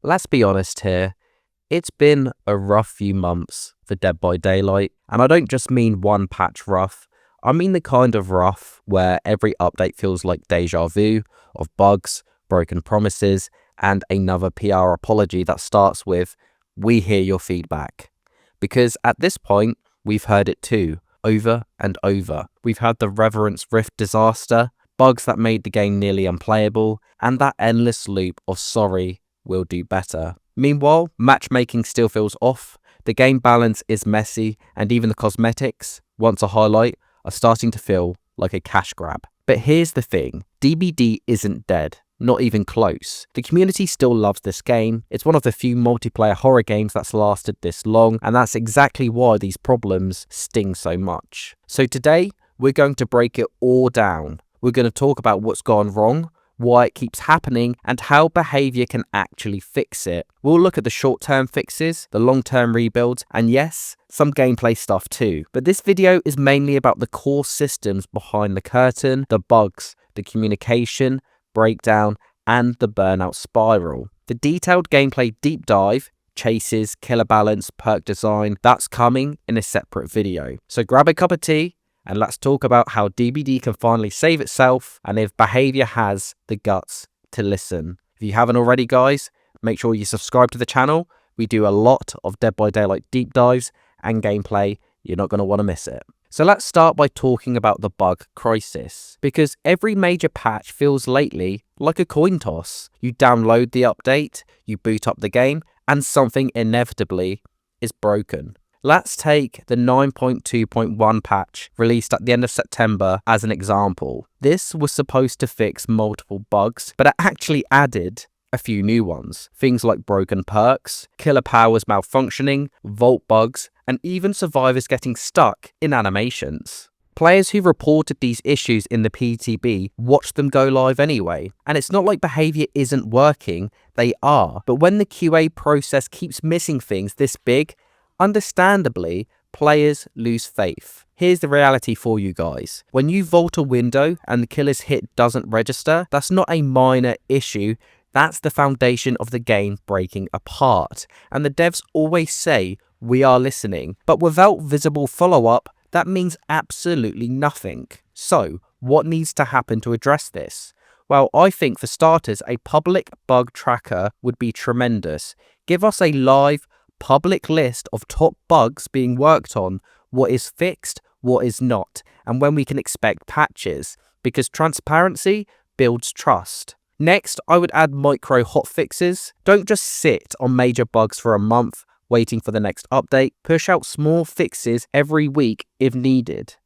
Let's be honest here, it's been a rough few months for Dead by Daylight, and I don't just mean one patch rough, I mean the kind of rough where every update feels like deja vu of bugs, broken promises, and another PR apology that starts with, "We hear your feedback." Because at this point, we've heard it too, over and over. We've had the Reverence Rift disaster, bugs that made the game nearly unplayable, and that endless loop of sorry, we'll do better. Meanwhile, matchmaking still feels off, the game balance is messy, and even the cosmetics, once a highlight, are starting to feel like a cash grab. But here's the thing, DBD isn't dead, not even close. The community still loves this game, it's one of the few multiplayer horror games that's lasted this long, and that's exactly why these problems sting so much. So today, we're going to break it all down. We're going to talk about what's gone wrong, why it keeps happening, and how Behaviour can actually fix it. We'll look at the short-term fixes, the long-term rebuilds, and yes, some gameplay stuff too. But this video is mainly about the core systems behind the curtain, the bugs, the communication, breakdown, and the burnout spiral. The detailed gameplay deep dive, chases, killer balance, perk design, that's coming in a separate video. So grab a cup of tea, and let's talk about how DBD can finally save itself and if Behaviour has the guts to listen. If you haven't already, guys, make sure you subscribe to the channel. We do a lot of Dead by Daylight deep dives and gameplay. You're not going to want to miss it. So let's start by talking about the bug crisis, because every major patch feels lately like a coin toss. You download the update, you boot up the game, and something inevitably is broken. Let's take the 9.2.1 patch released at the end of September as an example. This was supposed to fix multiple bugs, but it actually added a few new ones. Things like broken perks, killer powers malfunctioning, vault bugs, and even survivors getting stuck in animations. Players who reported these issues in the PTB watched them go live anyway, and it's not like Behaviour isn't working, they are. But when the QA process keeps missing things this big, understandably, players lose faith. Here's the reality for you guys. When you vault a window and the killer's hit doesn't register, that's not a minor issue. That's the foundation of the game breaking apart. And the devs always say, "We are listening." But without visible follow-up, that means absolutely nothing. So, what needs to happen to address this? Well, I think for starters, a public bug tracker would be tremendous. Give us a live, public list of top bugs being worked on, what is fixed, what is not, and when we can expect patches, because transparency builds trust. Next, I would add micro hotfixes. Don't just sit on major bugs for a month waiting for the next update. Push out small fixes every week if needed.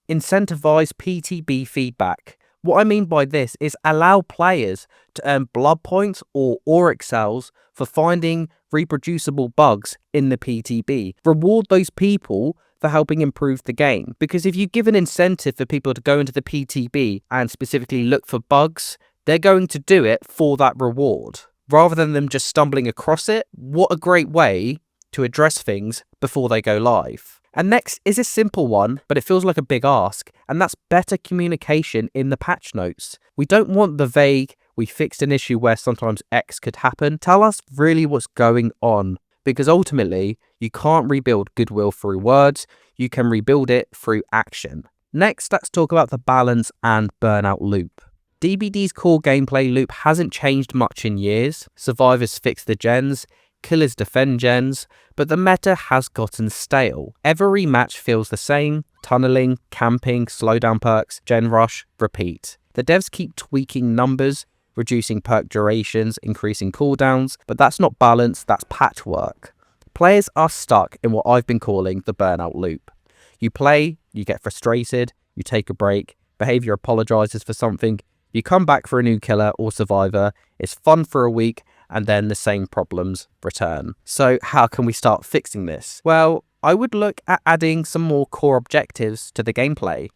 Incentivize PTB feedback. What I mean by this is allow players to earn blood points or auric cells for finding reproducible bugs in the PTB. Reward those people for helping improve the game. Because if you give an incentive for people to go into the PTB and specifically look for bugs, they're going to do it for that reward. Rather than them just stumbling across it, what a great way to address things before they go live. And next is a simple one, but it feels like a big ask, and that's better communication in the patch notes. We don't want the vague, "we fixed an issue where sometimes X could happen." Tell us really what's going on, because ultimately, you can't rebuild goodwill through words, you can rebuild it through action. Next, let's talk about the balance and burnout loop. DBD's core gameplay loop hasn't changed much in years. Survivors fix the gens, killers defend gens, but the meta has gotten stale. Every match feels the same: tunneling, camping, slowdown perks, gen rush, repeat. The devs keep tweaking numbers, reducing perk durations, increasing cooldowns, but that's not balance, that's patchwork. Players are stuck in what I've been calling the burnout loop. You play, you get frustrated, you take a break, Behaviour apologizes for something, you come back for a new killer or survivor, it's fun for a week, and then the same problems return. So how can we start fixing this? Well, I would look at adding some more core objectives to the gameplay.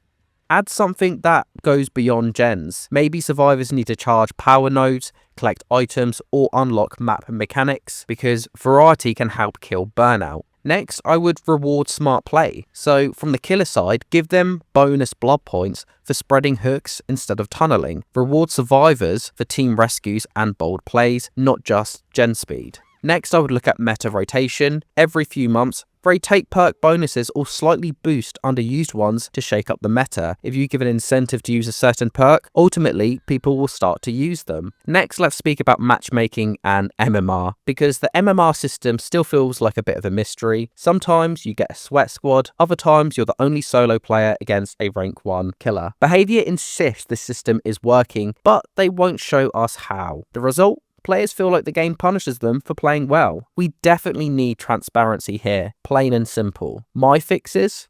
Add something that goes beyond gens. Maybe survivors need to charge power nodes, collect items, or unlock map mechanics, because variety can help kill burnout. Next, I would reward smart play. So from the killer side, give them bonus blood points for spreading hooks instead of tunneling. Reward survivors for team rescues and bold plays, not just gen speed. Next, I would look at meta rotation. Every few months, rotate perk bonuses or slightly boost underused ones to shake up the meta. If you give an incentive to use a certain perk, ultimately people will start to use them. Next, let's speak about matchmaking and MMR, because the MMR system still feels like a bit of a mystery. Sometimes you get a sweat squad, other times you're the only solo player against a rank 1 killer. Behaviour insists the system is working, but they won't show us how. The result? Players feel like the game punishes them for playing well. We definitely need transparency here, plain and simple. My fixes?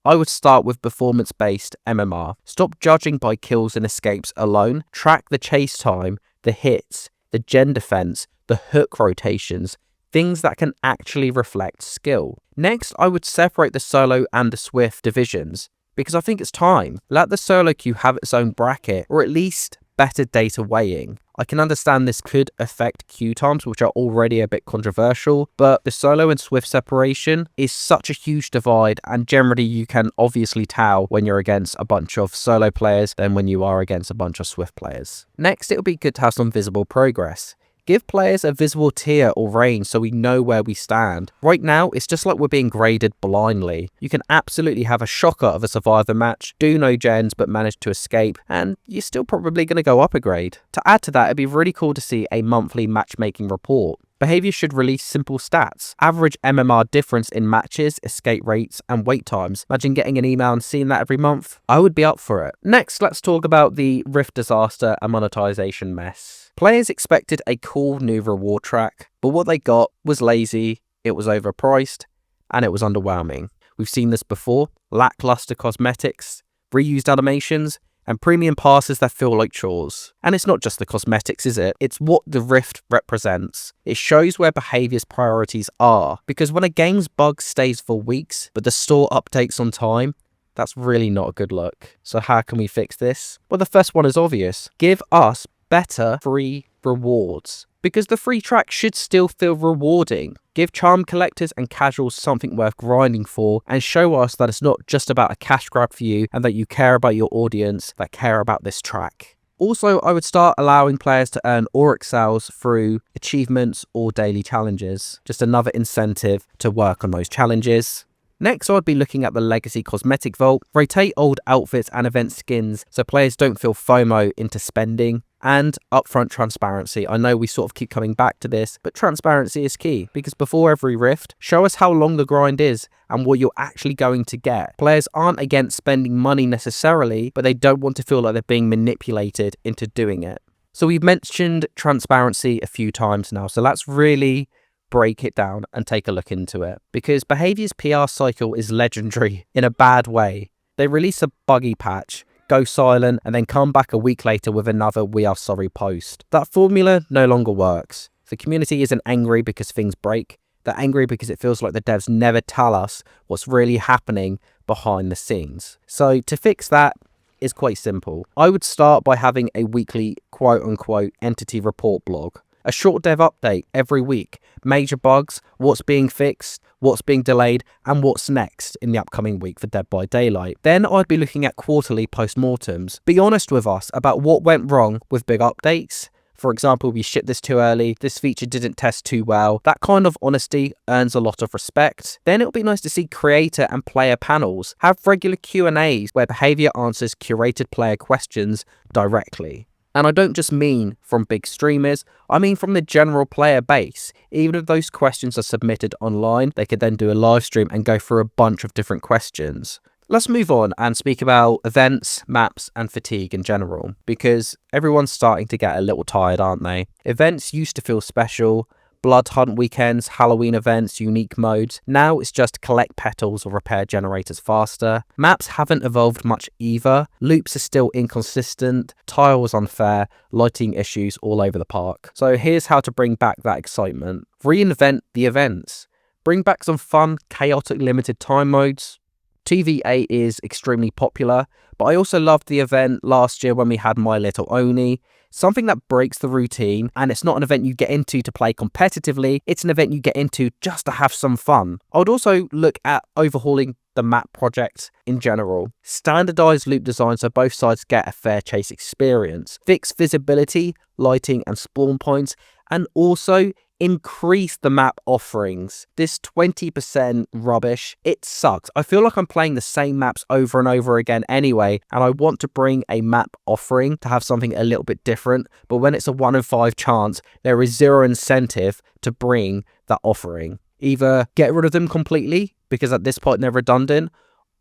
I would start with performance-based MMR. Stop judging by kills and escapes alone. Track the chase time, the hits, the gen defense, the hook rotations, things that can actually reflect skill. Next, I would separate the solo and the swift divisions, because I think it's time. Let the solo queue have its own bracket, or at least better data weighing. I can understand this could affect queue times, which are already a bit controversial, but the solo and swift separation is such a huge divide, and generally you can obviously tell when you're against a bunch of solo players than when you are against a bunch of swift players. Next, it would be good to have some visible progress. Give players a visible tier or range so we know where we stand. Right now, it's just like we're being graded blindly. You can absolutely have a shocker of a survivor match, do no gens but manage to escape, and you're still probably going to go up a grade. To add to that, it'd be really cool to see a monthly matchmaking report. Behaviour should release simple stats, average MMR difference in matches, escape rates, and wait times. Imagine getting an email and seeing that every month. I would be up for it. Next, let's talk about the Rift disaster and monetization mess. Players expected a cool new reward track, but what they got was lazy, it was overpriced, and it was underwhelming. We've seen this before: lackluster cosmetics, reused animations, and premium passes that feel like chores. And it's not just the cosmetics, is it? It's what the Rift represents. It shows where Behaviour's priorities are, because when a game's bug stays for weeks, but the store updates on time, that's really not a good look. So how can we fix this? Well, the first one is obvious. Give us better free rewards, because the free track should still feel rewarding. Give charm collectors and casuals something worth grinding for, and show us that it's not just about a cash grab for you and that you care about your audience that care about this track. Also, I would start allowing players to earn auric cells through achievements or daily challenges. Just another incentive to work on those challenges. Next, I'd be looking at the Legacy Cosmetic Vault. Rotate old outfits and event skins so players don't feel FOMO into spending. And upfront transparency. I know we sort of keep coming back to this, but transparency is key, because before every Rift, show us how long the grind is and what you're actually going to get. Players aren't against spending money necessarily, but they don't want to feel like they're being manipulated into doing it. So we've mentioned transparency a few times now, so let's really break it down and take a look into it, because Behaviour's PR cycle is legendary in a bad way. They release a buggy patch, go silent, and then come back a week later with another "we are sorry" post. That formula no longer works. The community isn't angry because things break. They're angry because it feels like the devs never tell us what's really happening behind the scenes. So to fix that is quite simple. I would start by having a weekly quote-unquote entity report blog. A short dev update every week. Major bugs, what's being fixed, what's being delayed, and what's next in the upcoming week for Dead by Daylight. Then I'd be looking at quarterly postmortems. Be honest with us about what went wrong with big updates. For example, we shipped this too early, this feature didn't test too well. That kind of honesty earns a lot of respect. Then it'll be nice to see creator and player panels. Have regular Q&As where Behaviour answers curated player questions directly. And I don't just mean from big streamers, I mean from the general player base. Even if those questions are submitted online, they could then do a live stream and go through a bunch of different questions. Let's move on and speak about events, maps, and fatigue in general, because everyone's starting to get a little tired, aren't they? Events used to feel special. Blood Hunt weekends, Halloween events, unique modes. Now it's just collect petals or repair generators faster. Maps haven't evolved much either. Loops are still inconsistent. Tiles unfair. Lighting issues all over the park. So here's how to bring back that excitement. Reinvent the events. Bring back some fun, chaotic limited time modes. TVA is extremely popular, but I also loved the event last year when we had My Little Oni. Something that breaks the routine, and it's not an event you get into to play competitively, it's an event you get into just to have some fun. I would also look at overhauling the map project in general. Standardise loop design so both sides get a fair chase experience. Fix visibility, lighting and spawn points, and also increase the map offerings. This 20% rubbish, it sucks. I feel like I'm playing the same maps over and over again anyway, and I want to bring a map offering to have something a little bit different, but when it's a 1 in 5 chance, there is zero incentive to bring that offering. Either get rid of them completely, because at this point they're redundant,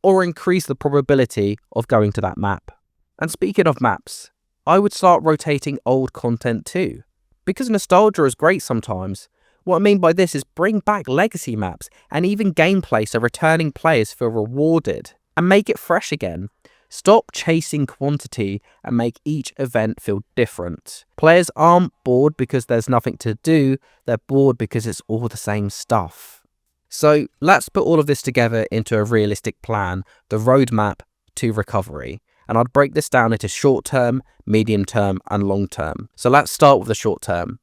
or increase the probability of going to that map. And speaking of maps, I would start rotating old content too, because nostalgia is great sometimes. What I mean by this is bring back legacy maps and even gameplay so returning players feel rewarded, and make it fresh again. Stop chasing quantity and make each event feel different. Players aren't bored because there's nothing to do, they're bored because it's all the same stuff. So let's put all of this together into a realistic plan, the roadmap to recovery. And I'd break this down into short term, medium term and long term. So let's start with the short term.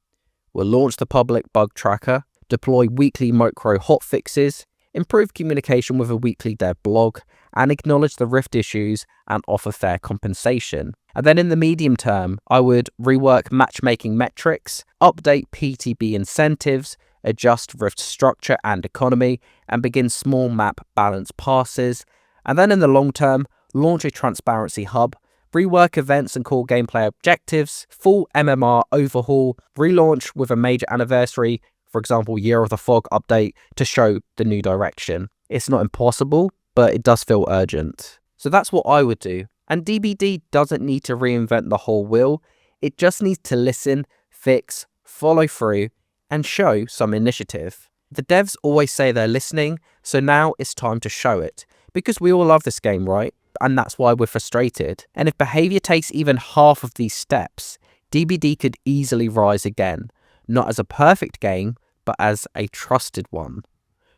We'll launch the public bug tracker, deploy weekly micro hotfixes, improve communication with a weekly dev blog, and acknowledge the Rift issues and offer fair compensation. And then in the medium term, I would rework matchmaking metrics, update PTB incentives, adjust Rift structure and economy, and begin small map balance passes. And then in the long term, launch a transparency hub, rework events and core gameplay objectives, full MMR overhaul, relaunch with a major anniversary, for example, Year of the Fog update to show the new direction. It's not impossible, but it does feel urgent. So that's what I would do. And DBD doesn't need to reinvent the whole wheel. It just needs to listen, fix, follow through, and show some initiative. The devs always say they're listening, so now it's time to show it. Because we all love this game, right? And that's why we're frustrated. And if Behaviour takes even half of these steps, DBD could easily rise again. Not as a perfect game, but as a trusted one.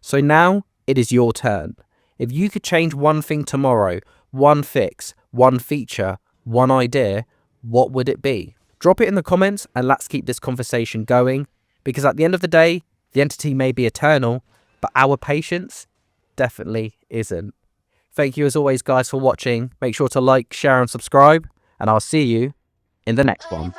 So now, it is your turn. If you could change one thing tomorrow, one fix, one feature, one idea, what would it be? Drop it in the comments and let's keep this conversation going, because at the end of the day, the entity may be eternal, but our patience definitely isn't. Thank you as always, guys, for watching. Make sure to like, share and subscribe, and I'll see you in the next one.